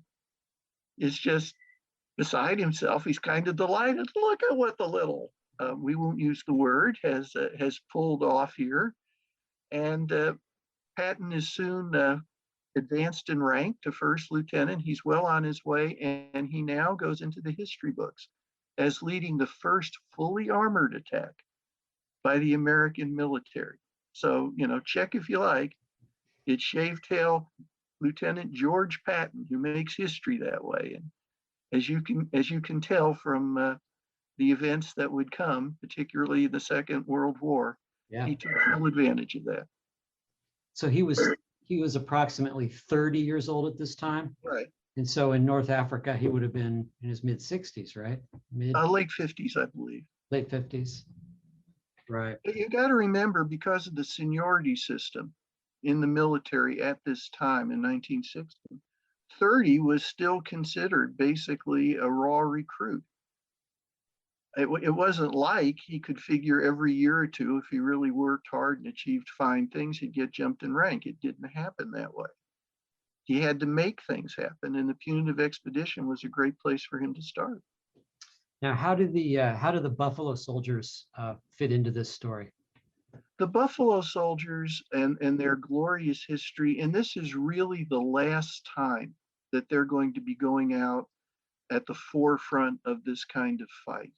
is just beside himself. He's kind of delighted. Look at what the little, we won't use the word, has pulled off here. And Patton is soon advanced in rank to first lieutenant. He's well on his way, and he now goes into the history books as leading the first fully armored attack by the American military. So, check if you like. It's Shavetail Lieutenant George Patton who makes history that way. And as you can tell from the events that would come, particularly the Second World War, Yeah. he took full advantage of that. So he was approximately 30 years old at this time. Right. And so in North Africa, he would have been in his mid 60s, right? Late 50s, I believe. Late 50s. Right. But you got to remember, because of the seniority system in the military at this time in 1960, 30 was still considered basically a raw recruit. It wasn't like he could figure every year or two, if he really worked hard and achieved fine things, he'd get jumped in rank. It didn't happen that way. He had to make things happen, and the punitive expedition was a great place for him to start. Now, how did the Buffalo Soldiers fit into this story? The Buffalo Soldiers and their glorious history, and this is really the last time that they're going to be going out at the forefront of this kind of fight.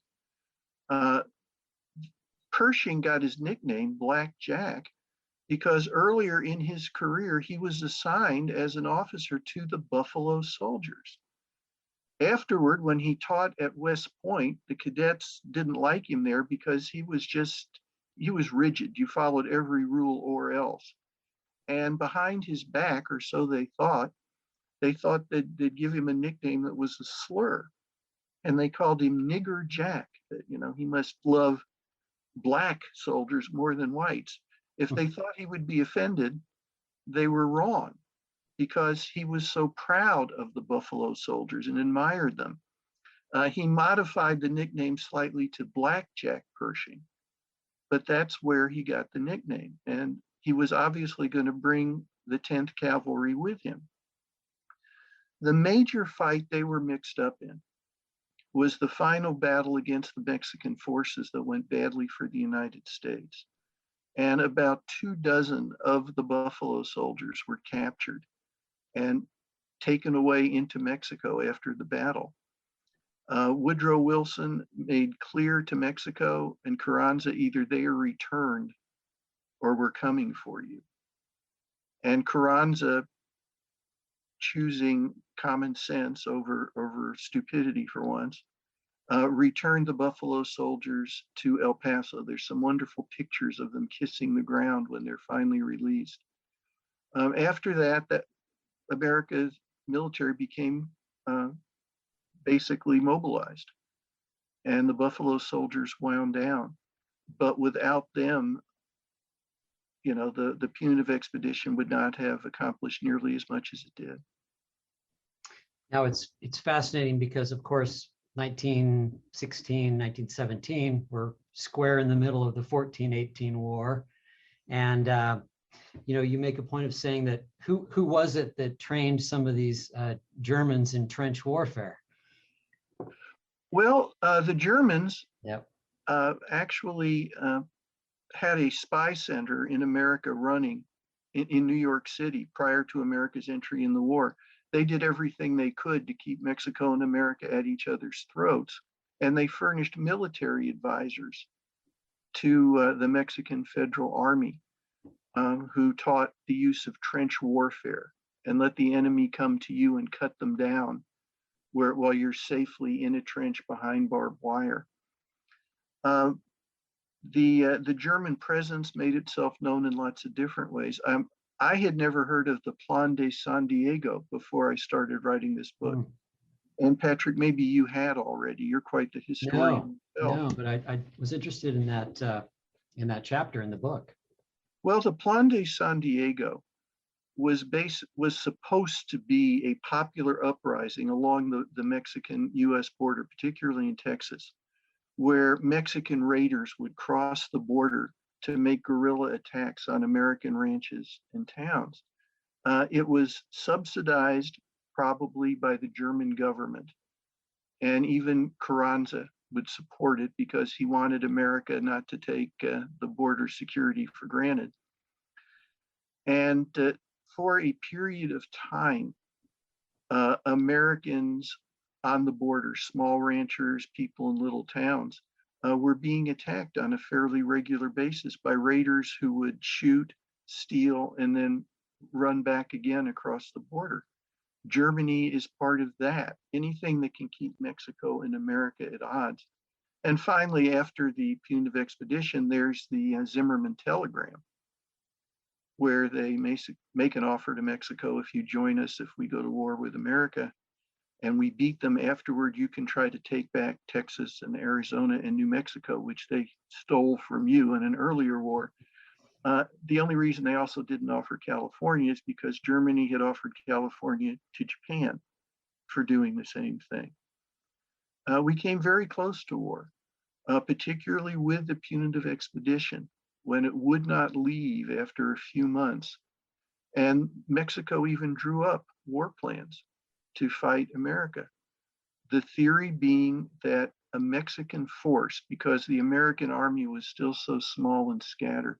Pershing got his nickname Blackjack because earlier in his career, he was assigned as an officer to the Buffalo Soldiers. Afterward, when he taught at West Point, the cadets didn't like him there because he was rigid. You followed every rule or else. And behind his back, or so they thought that they'd give him a nickname that was a slur. And they called him Nigger Jack, that, he must love black soldiers more than whites. If they thought he would be offended, they were wrong, because he was so proud of the Buffalo Soldiers and admired them. He modified the nickname slightly to Blackjack Pershing, but that's where he got the nickname. And he was obviously going to bring the 10th Cavalry with him. The major fight they were mixed up in was the final battle against the Mexican forces that went badly for the United States. And about 24 of the Buffalo Soldiers were captured and taken away into Mexico after the battle. Woodrow Wilson made clear to Mexico and Carranza, either they are returned or we're coming for you. And Carranza, choosing common sense over stupidity for once, returned the Buffalo Soldiers to El Paso. There's some wonderful pictures of them kissing the ground when they're finally released. After that America's military became basically mobilized, and the Buffalo Soldiers wound down. But without them, the punitive expedition would not have accomplished nearly as much as it did. Now it's fascinating because, of course, 1916, 1917, we're square in the middle of the 1418 war. And, you make a point of saying that who was it that trained some of these Germans in trench warfare? Well, the Germans Yep. actually had a spy center in America running in New York City prior to America's entry in the war. They did everything they could to keep Mexico and America at each other's throats, and they furnished military advisors to the Mexican Federal Army, who taught the use of trench warfare and let the enemy come to you and cut them down while you're safely in a trench behind barbed wire. The German presence made itself known in lots of different ways. I had never heard of the Plan de San Diego before I started writing this book. And Patrick, maybe you had already. You're quite the historian. No, but I was interested in that chapter in the book. Well, the Plan de San Diego was supposed to be a popular uprising along the Mexican-U.S. border, particularly in Texas, where Mexican raiders would cross the border to make guerrilla attacks on American ranches and towns. It was subsidized probably by the German government, and even Carranza would support it because he wanted America not to take the border security for granted. And for a period of time, Americans on the border, small ranchers, people in little towns, were being attacked on a fairly regular basis by raiders who would shoot, steal, and then run back again across the border. Germany is part of that. Anything that can keep Mexico and America at odds. And finally, after the punitive expedition, there's the Zimmerman telegram, where they make an offer to Mexico: if you join us, if we go to war with America, and we beat them afterward, you can try to take back Texas and Arizona and New Mexico, which they stole from you in an earlier war. The only reason they also didn't offer California is because Germany had offered California to Japan for doing the same thing. We came very close to war, particularly with the punitive expedition, when it would not leave after a few months. And Mexico even drew up war plans to fight America. The theory being that a Mexican force, because the American army was still so small and scattered,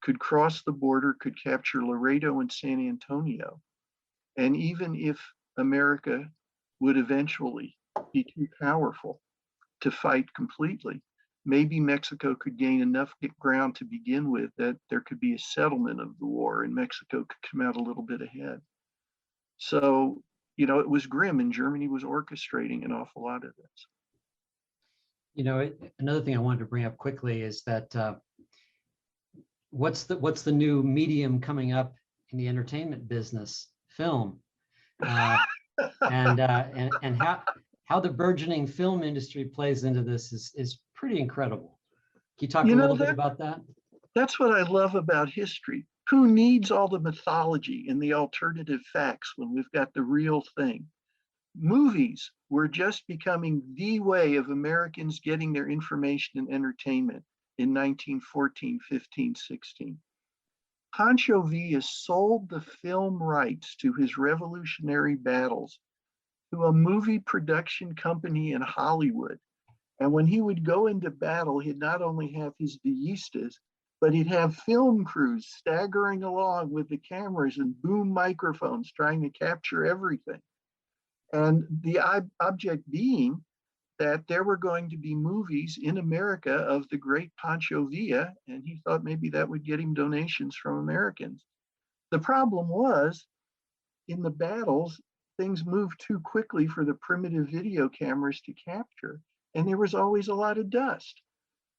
could cross the border, could capture Laredo and San Antonio. And even if America would eventually be too powerful to fight completely, maybe Mexico could gain enough ground to begin with that there could be a settlement of the war and Mexico could come out a little bit ahead. So, it was grim, and Germany was orchestrating an awful lot of this. Another thing I wanted to bring up quickly is that what's the new medium coming up in the entertainment business? Film, and how the burgeoning film industry plays into this is pretty incredible. Can you talk a little bit about that? That's what I love about history. Who needs all the mythology and the alternative facts when we've got the real thing? Movies were just becoming the way of Americans getting their information and entertainment in 1914, 15, 16. Pancho Villa sold the film rights to his revolutionary battles to a movie production company in Hollywood. And when he would go into battle, he'd not only have his villistas, but he'd have film crews staggering along with the cameras and boom microphones trying to capture everything. And the object being that there were going to be movies in America of the great Pancho Villa, and he thought maybe that would get him donations from Americans. The problem was, in the battles, things moved too quickly for the primitive video cameras to capture, and there was always a lot of dust.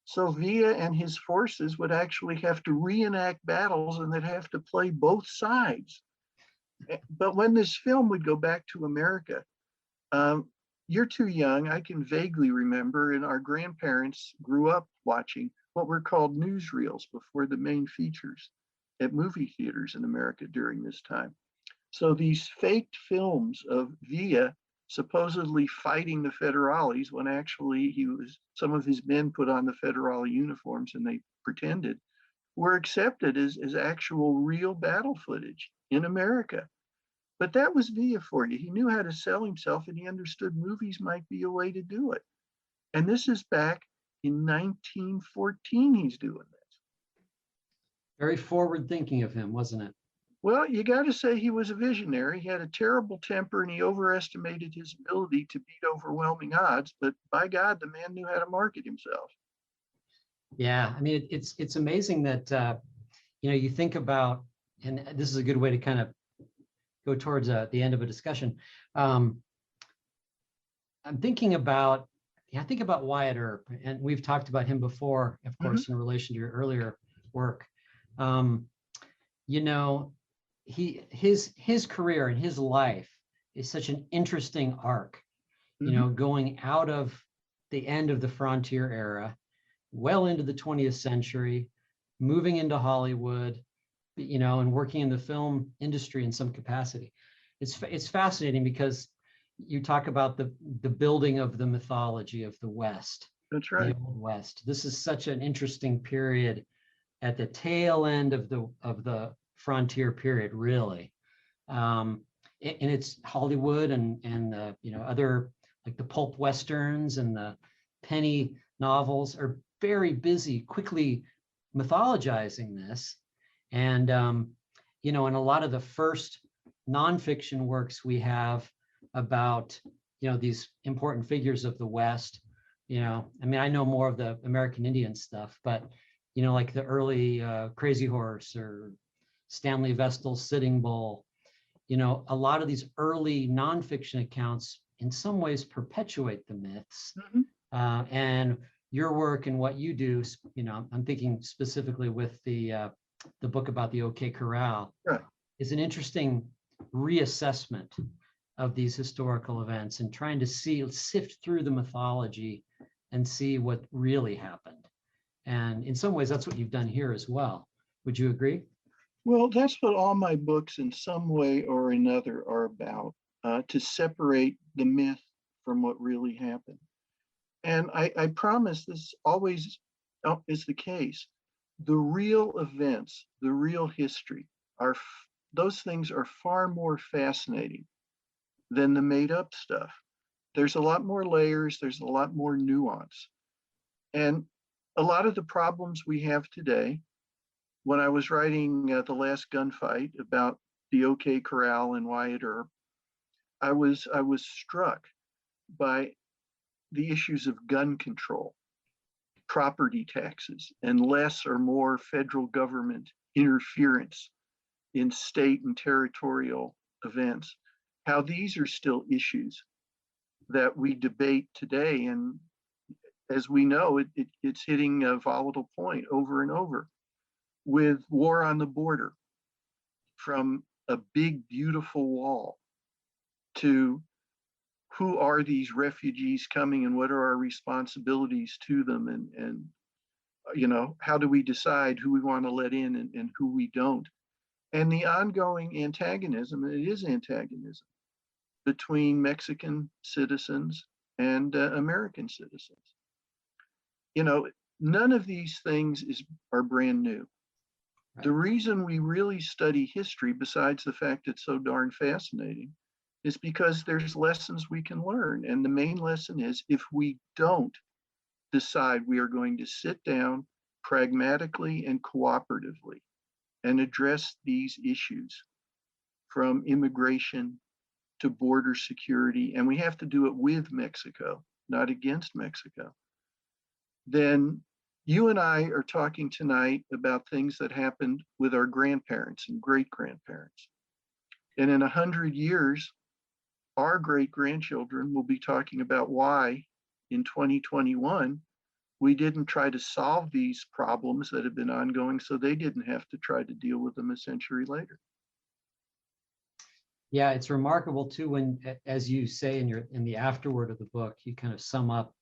So Villa and his forces would actually have to reenact battles, and they'd have to play both sides. But when this film would go back to America, you're too young, I can vaguely remember, and our grandparents grew up watching what were called newsreels before the main features at movie theaters in America during this time. So these faked films of Villa supposedly fighting the federales when actually some of his men put on the federale uniforms and they pretended, were accepted as actual real battle footage in America. But that was Villa for you. He knew how to sell himself, and he understood movies might be a way to do it. And this is back in 1914 he's doing this. Very forward thinking of him, wasn't it? Well, you got to say he was a visionary. He had a terrible temper and he overestimated his ability to beat overwhelming odds. But by God, the man knew how to market himself. Yeah, I mean, it's amazing that you think about, and this is a good way to kind of go towards the end of a discussion. I'm thinking about, I think about Wyatt Earp, and we've talked about him before, of course, in relation to your earlier work. His career and his life is such an interesting arc, going out of the end of the frontier era, well into the 20th century, moving into Hollywood, and working in the film industry in some capacity. It's fascinating because you talk about the building of the mythology of the West. That's right. The Old West. This is such an interesting period at the tail end of the frontier period, really. And it's Hollywood and other, like the pulp westerns and the penny novels are very busy, quickly mythologizing this. And and a lot of the first nonfiction works we have about these important figures of the West. I mean, I know more of the American Indian stuff, but like the early Crazy Horse or Stanley Vestal's Sitting Bull, a lot of these early nonfiction accounts in some ways perpetuate the myths. And your work and what you do, I'm thinking specifically with the book about the OK Corral, right, is an interesting reassessment of these historical events and trying to sift through the mythology and see what really happened. And in some ways, that's what you've done here as well. Would you agree? Well, that's what all my books in some way or another are about, to separate the myth from what really happened. And I promise this always is the case. The real events, the real history, those things are far more fascinating than the made up stuff. There's a lot more layers, there's a lot more nuance. And a lot of the problems we have today, when I was writing The Last Gunfight about the OK Corral and Wyatt Earp, I was struck by the issues of gun control, property taxes, and less or more federal government interference in state and territorial events, how these are still issues that we debate today. And as we know, it's hitting a volatile point over and over, with war on the border, from a big, beautiful wall to who are these refugees coming and what are our responsibilities to them, and how do we decide who we want to let in and who we don't, and the ongoing antagonism, and it is antagonism, between Mexican citizens and American citizens. None of these things are brand new. Right. The reason we really study history, besides the fact it's so darn fascinating, is because there's lessons we can learn. And the main lesson is, if we don't decide we are going to sit down pragmatically and cooperatively and address these issues, from immigration to border security, and we have to do it with Mexico, not against Mexico, then you and I are talking tonight about things that happened with our grandparents and great-grandparents. And in 100 years, our great-grandchildren will be talking about why in 2021, we didn't try to solve these problems that have been ongoing, so they didn't have to try to deal with them a century later. Yeah, it's remarkable too, when, as you say in the afterword of the book, you kind of sum up,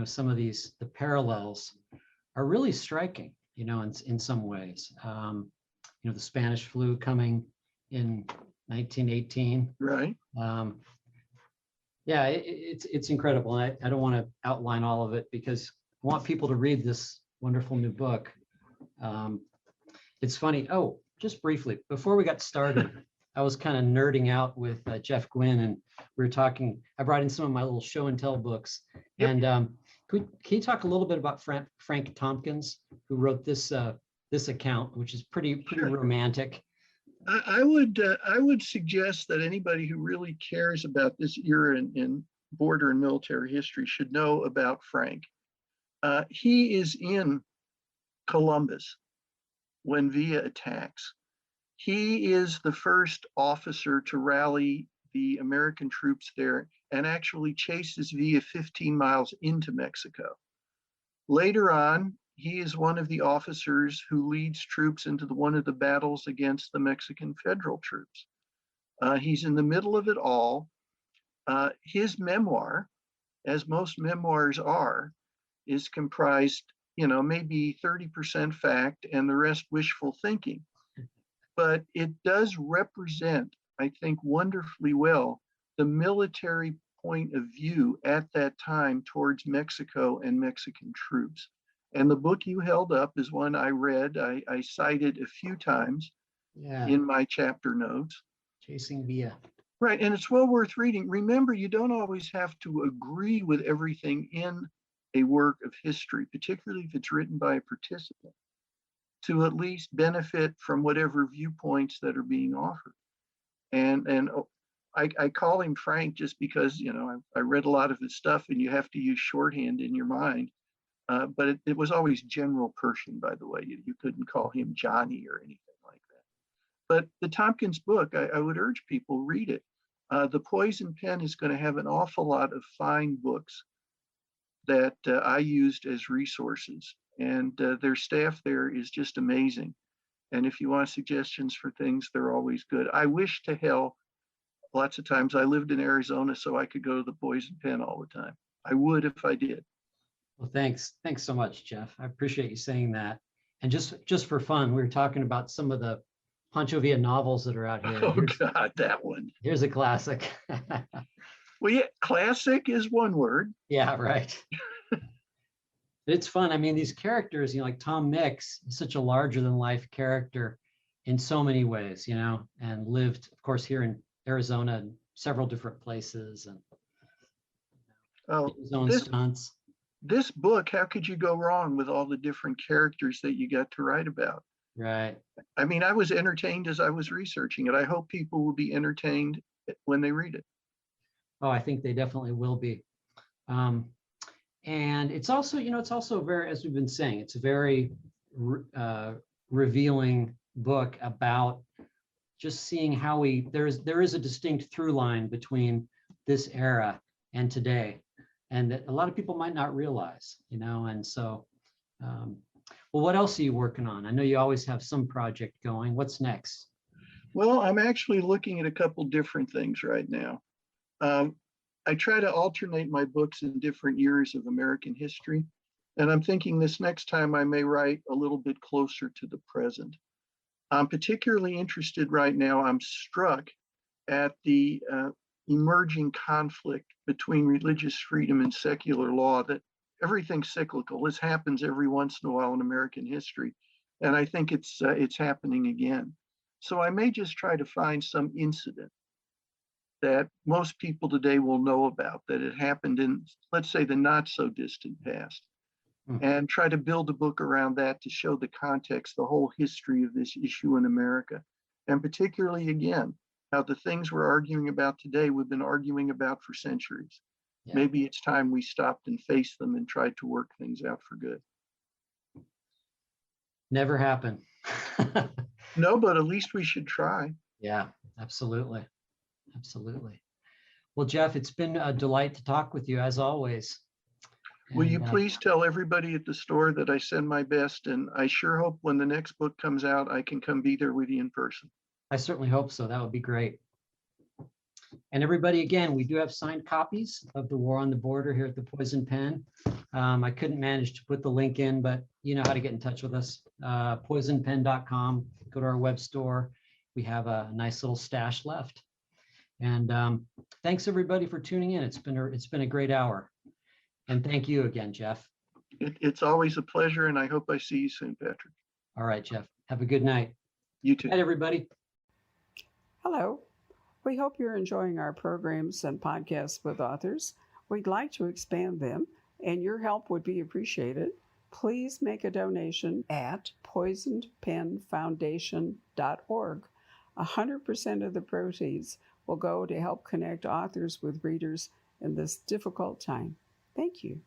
some of the parallels are really striking, in some ways. The Spanish flu coming in 1918. Right. Yeah, it's incredible. And I don't want to outline all of it because I want people to read this wonderful new book. Um, it's funny. Oh, just briefly, before we got started, I was kind of nerding out with Jeff Guinn, and we were talking. I brought in some of my little show and tell books. Yep. And can you talk a little bit about Frank Tompkins, who wrote this account, which is pretty Sure. romantic? I would suggest that anybody who really cares about this era in border and military history should know about Frank. He is in Columbus when Villa attacks. He is the first officer to rally the American troops there and actually chases Villa 15 miles into Mexico. Later on, he is one of the officers who leads troops into one of the battles against the Mexican federal troops. He's in the middle of it all. His memoir, as most memoirs are, is comprised, maybe 30% fact and the rest wishful thinking. But it does represent, I think, wonderfully well the military point of view at that time towards Mexico and Mexican troops. And the book you held up is one I read. I cited a few times in my chapter notes. Chasing Villa. Right, and it's well worth reading. Remember, you don't always have to agree with everything in a work of history, particularly if it's written by a participant, to at least benefit from whatever viewpoints that are being offered. And I call him Frank just because, I read a lot of his stuff and you have to use shorthand in your mind. But it was always General Pershing, by the way. You couldn't call him Johnny or anything like that. But the Tompkins book, I would urge people read it. The Poison Pen is going to have an awful lot of fine books that I used as resources. And their staff there is just amazing. And if you want suggestions for things, they're always good. I wish to hell, lots of times I lived in Arizona so I could go to the Poison Pen all the time. I would if I did. Well, thanks so much, Jeff. I appreciate you saying that. And just for fun, we were talking about some of the Pancho Villa novels that are out here. Oh God, that one. Here's a classic. Well, yeah, classic is one word. Yeah, right. It's fun. I mean, these characters, like Tom Mix is such a larger than life character in so many ways, and lived, of course, here in Arizona and several different places and his own stunts. This book, how could you go wrong with all the different characters that you got to write about? Right. I mean, I was entertained as I was researching it. I hope people will be entertained when they read it. Oh, I think they definitely will be. And it's also, it's also very, as we've been saying, it's a very revealing book about just seeing how there is a distinct through line between this era and today, and that a lot of people might not realize, and so, well, what else are you working on? I know you always have some project going. What's next? Well, I'm actually looking at a couple different things right now. I try to alternate my books in different years of American history. And I'm thinking this next time I may write a little bit closer to the present. I'm particularly interested right now, I'm struck at the emerging conflict between religious freedom and secular law, that everything's cyclical. This happens every once in a while in American history. And I think it's happening again. So I may just try to find some incident that most people today will know about, that it happened in, let's say, the not so distant past, and try to build a book around that to show the context, the whole history of this issue in America. And particularly, again, how the things we're arguing about today, we've been arguing about for centuries. Yeah. Maybe it's time we stopped and faced them and tried to work things out for good. Never happened. No, but at least we should try. Yeah, absolutely. Absolutely. Well, Jeff, it's been a delight to talk with you as always. Will you please tell everybody at the store that I send my best, and I sure hope when the next book comes out, I can come be there with you in person. I certainly hope so. That would be great. And everybody, again, we do have signed copies of The War on the Border here at the Poison Pen. I couldn't manage to put the link in, but you know how to get in touch with us. Poisonpen.com, go to our web store. We have a nice little stash left. And thanks everybody for tuning in. It's been a great hour. And thank you again, Jeff. It's always a pleasure, and I hope I see you soon, Patrick. All right, Jeff. Have a good night. You too. Good night, everybody. Hello. We hope you're enjoying our programs and podcasts with authors. We'd like to expand them, and your help would be appreciated. Please make a donation at poisonedpenfoundation.org. 100% of the proceeds will go to help connect authors with readers in this difficult time. Thank you.